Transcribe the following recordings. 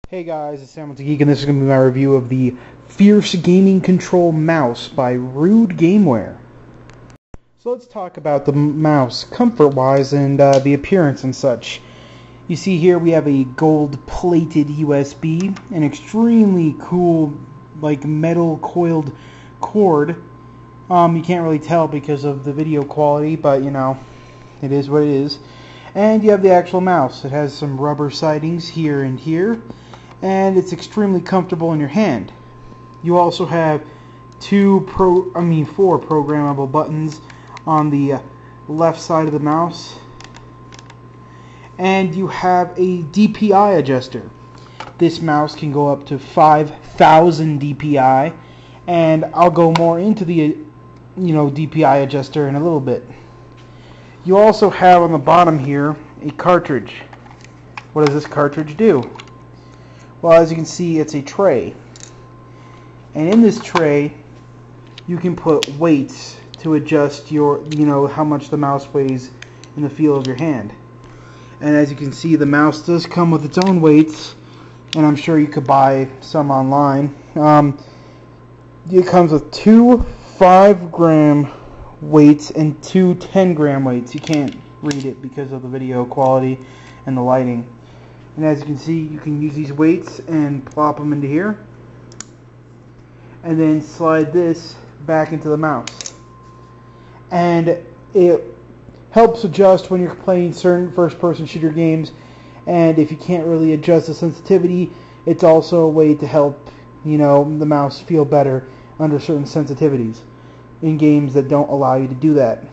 Hey guys, it's Sam with the Geek, and this is going to be my review of the Fierce Gaming Control Mouse by Rude Gameware. So let's talk about the mouse, comfort-wise, and the appearance and such. You see here we have a gold-plated USB, an extremely cool, like, metal-coiled cord. You can't really tell because of the video quality, but, you know, it is what it is. And you have the actual mouse. It has some rubber sidings here and here, and it's extremely comfortable in your hand. You also have four programmable buttons on the left side of the mouse, and you have a DPI adjuster. This mouse can go up to 5,000 DPI, and I'll go more into the DPI adjuster in a little bit. You also have on the bottom here a cartridge. What does this cartridge do? Well, as you can see, it's a tray. And in this tray, you can put weights to adjust your, how much the mouse weighs in the feel of your hand. And as you can see, the mouse does come with its own weights, and I'm sure you could buy some online. It comes with two 5-gram weights and two 10-gram weights. You can't read it because of the video quality and the lighting. And as you can see, you can use these weights and plop them into here, and then slide this back into the mouse. And it helps adjust when you're playing certain first-person shooter games, and if you can't really adjust the sensitivity, it's also a way to help the mouse feel better under certain sensitivities in games that don't allow you to do that.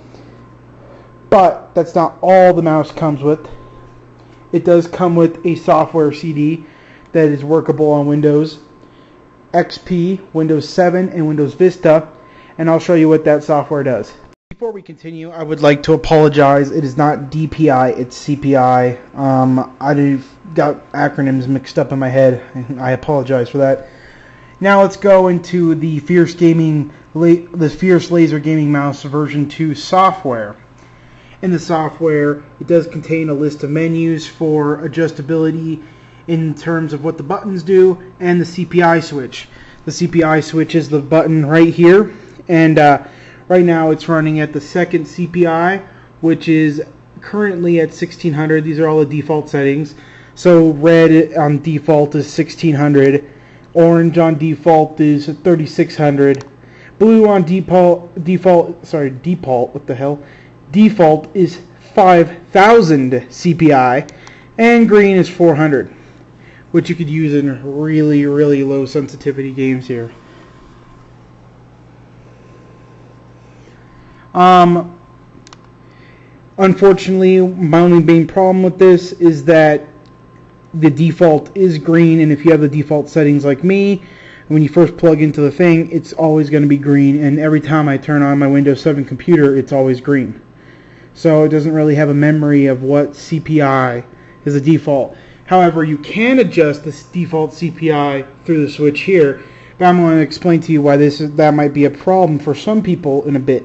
But that's not all the mouse comes with. It does come with a software CD that is workable on Windows XP, Windows 7, and Windows Vista, and I'll show you what that software does. Before we continue, I would like to apologize. It is not DPI, it's CPI. I got acronyms mixed up in my head, and I apologize for that. Now let's go into the Fierce Laser Gaming Mouse version 2 software. In the software, it does contain a list of menus for adjustability in terms of what the buttons do, and the CPI switch. The CPI switch is the button right here, and right now it's running at the second CPI, which is currently at 1600. These are all the default settings. So red on default is 1600, orange on default is 3600, blue on default is 5,000 CPI, and green is 400, which you could use in really, really low sensitivity games here. Unfortunately, my only main problem with this is that the default is green, and if you have the default settings like me, when you first plug into the thing, it's always going to be green, and every time I turn on my Windows 7 computer, it's always green. So it doesn't really have a memory of what CPI is the default. However, you can adjust this default CPI through the switch here, but I'm going to explain to you why that might be a problem for some people in a bit.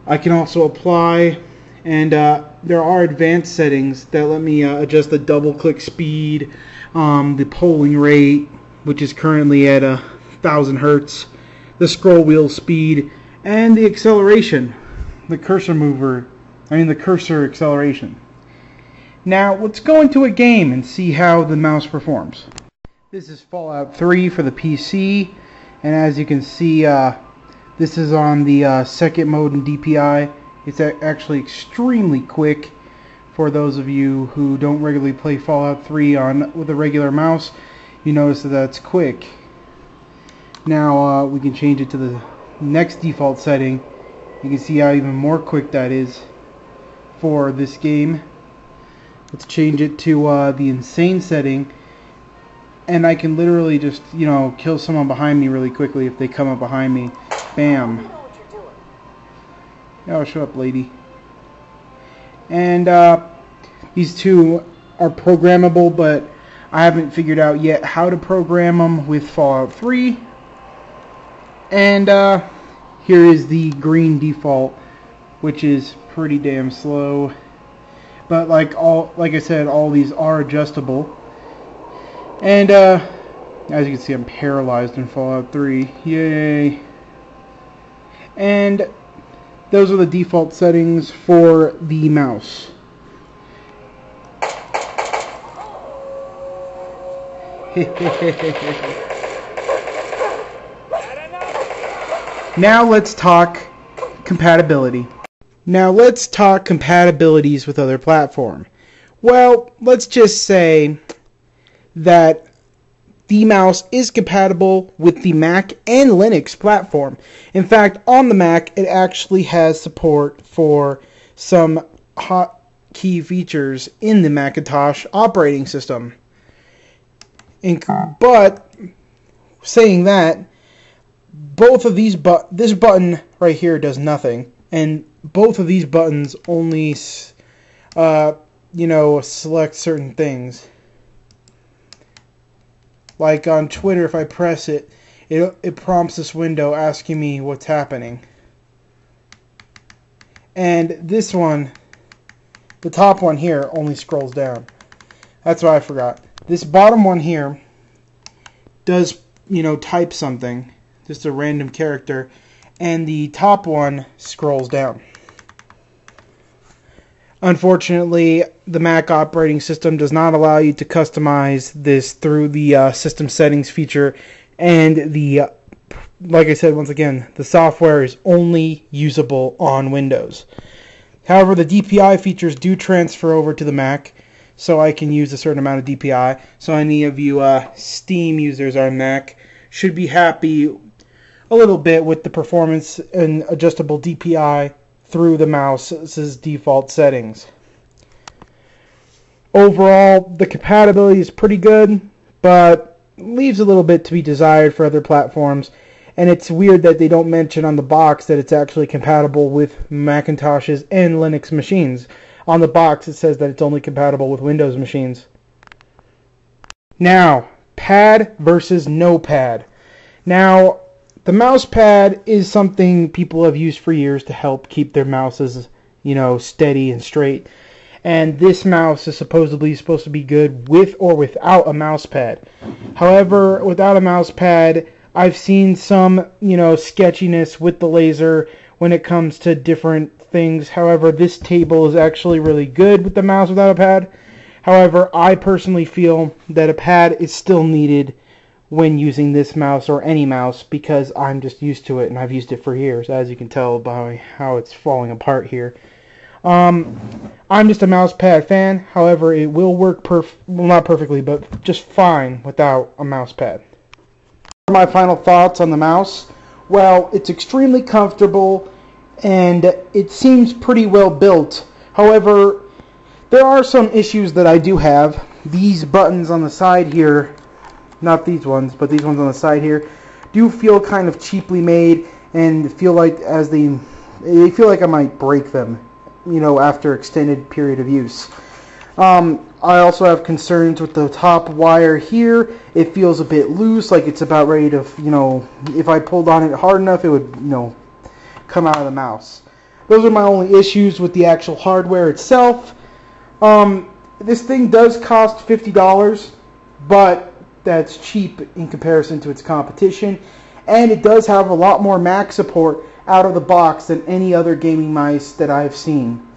I can also apply, and there are advanced settings that let me adjust the double click speed, the polling rate, which is currently at 1,000 Hertz, the scroll wheel speed, and the acceleration, the cursor acceleration. Now let's go into a game and see how the mouse performs. This is Fallout 3 for the PC, and as you can see, this is on the second mode in DPI. It's actually extremely quick. For those of you who don't regularly play Fallout 3 with a regular mouse, you notice that that's quick. Now we can change it to the next default setting. You can see how even more quick that is for this game. Let's change it to the insane setting, and I can literally just kill someone behind me really quickly if they come up behind me. Bam. Oh, shut up, lady. And these two are programmable, but I haven't figured out yet how to program them with Fallout 3. And here is the green default, which is pretty damn slow. But like I said, all these are adjustable. And as you can see, I'm paralyzed in Fallout 3. Yay! And those are the default settings for the mouse. Now let's talk compatibility. Now let's talk compatibilities with other platforms. Well, let's just say that the mouse is compatible with the Mac and Linux platform. In fact, on the Mac, it actually has support for some hotkey features in the Macintosh operating system. But saying that, both of these this button right here does nothing, and both of these buttons only select certain things. Like on Twitter, if I press it, it prompts this window asking me what's happening. And this one, the top one here, only scrolls down. That's what I forgot. This bottom one here does, type something, just a random character, and the top one scrolls down. Unfortunately, the Mac operating system does not allow you to customize this through the system settings feature, and like I said, once again, the software is only usable on Windows. However, the DPI features do transfer over to the Mac, so I can use a certain amount of DPI. So any of you Steam users on Mac should be happy a little bit with the performance and adjustable DPI through the mouse's default settings. Overall, the compatibility is pretty good, but leaves a little bit to be desired for other platforms. And it's weird that they don't mention on the box that it's actually compatible with Macintoshes and Linux machines. On the box it says that it's only compatible with Windows machines. Now, pad versus no pad. Now, the mouse pad is something people have used for years to help keep their mouses, steady and straight. And this mouse is supposed to be good with or without a mouse pad. However, without a mouse pad, I've seen some, sketchiness with the laser when it comes to different things. However, this table is actually really good with the mouse without a pad. However, I personally feel that a pad is still needed when using this mouse or any mouse, because I'm just used to it and I've used it for years, as you can tell by how it's falling apart here. I'm just a mouse pad fan. However, it will work not perfectly, but just fine without a mouse pad. My final thoughts on the mouse. Well, it's extremely comfortable and it seems pretty well built. However, there are some issues that I do have. These buttons on the side here, not these ones, but these ones on the side here, do feel kind of cheaply made and feel like they feel like I might break them, after extended period of use. I also have concerns with the top wire here. It feels a bit loose, like it's about ready to, if I pulled on it hard enough, it would, come out of the mouse. Those are my only issues with the actual hardware itself. This thing does cost $50, but that's cheap in comparison to its competition. And it does have a lot more Mac support out of the box than any other gaming mice that I've seen.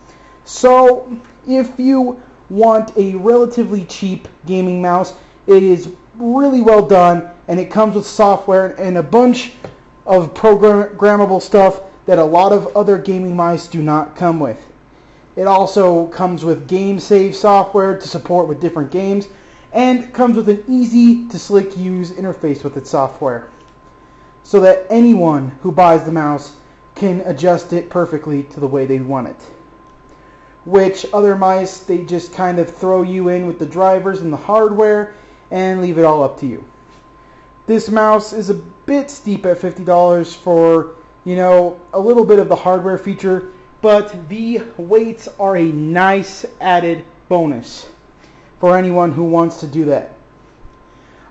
So, if you want a relatively cheap gaming mouse, it is really well done, and it comes with software and a bunch of programmable stuff that a lot of other gaming mice do not come with. It also comes with game save software to support with different games, and comes with an easy to slick use interface with its software, so that anyone who buys the mouse can adjust it perfectly to the way they want it. Which other mice, they just kind of throw you in with the drivers and the hardware and leave it all up to you. This mouse is a bit steep at $50 for, a little bit of the hardware feature, but the weights are a nice added bonus for anyone who wants to do that.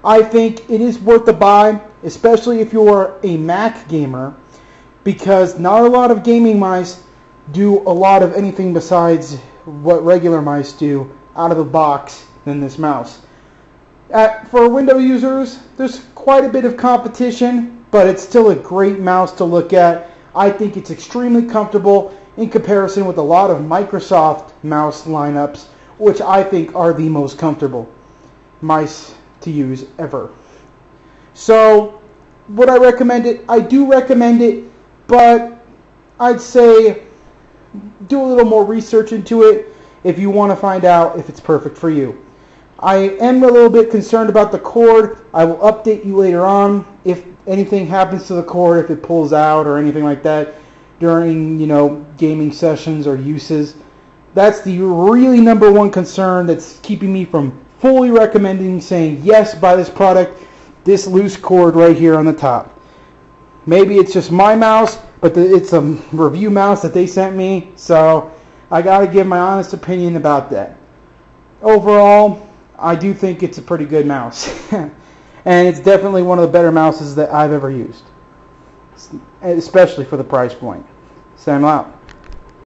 I think it is worth the buy, especially if you're a Mac gamer, because not a lot of gaming mice do a lot of anything besides what regular mice do out of the box than this mouse. For Windows users, there's quite a bit of competition, but it's still a great mouse to look at. I think it's extremely comfortable in comparison with a lot of Microsoft mouse lineups, which I think are the most comfortable mice to use ever. So, would I recommend it? I do recommend it, but I'd say do a little more research into it if you want to find out if it's perfect for you. I am a little bit concerned about the cord. I will update you later on if anything happens to the cord, if it pulls out or anything like that during, gaming sessions or uses. That's the really number one concern that's keeping me from fully recommending, saying yes, buy this product, this loose cord right here on the top. Maybe it's just my mouse, but it's a review mouse that they sent me, so I got to give my honest opinion about that. Overall, I do think it's a pretty good mouse. And it's definitely one of the better mouses that I've ever used, especially for the price point. Sam out.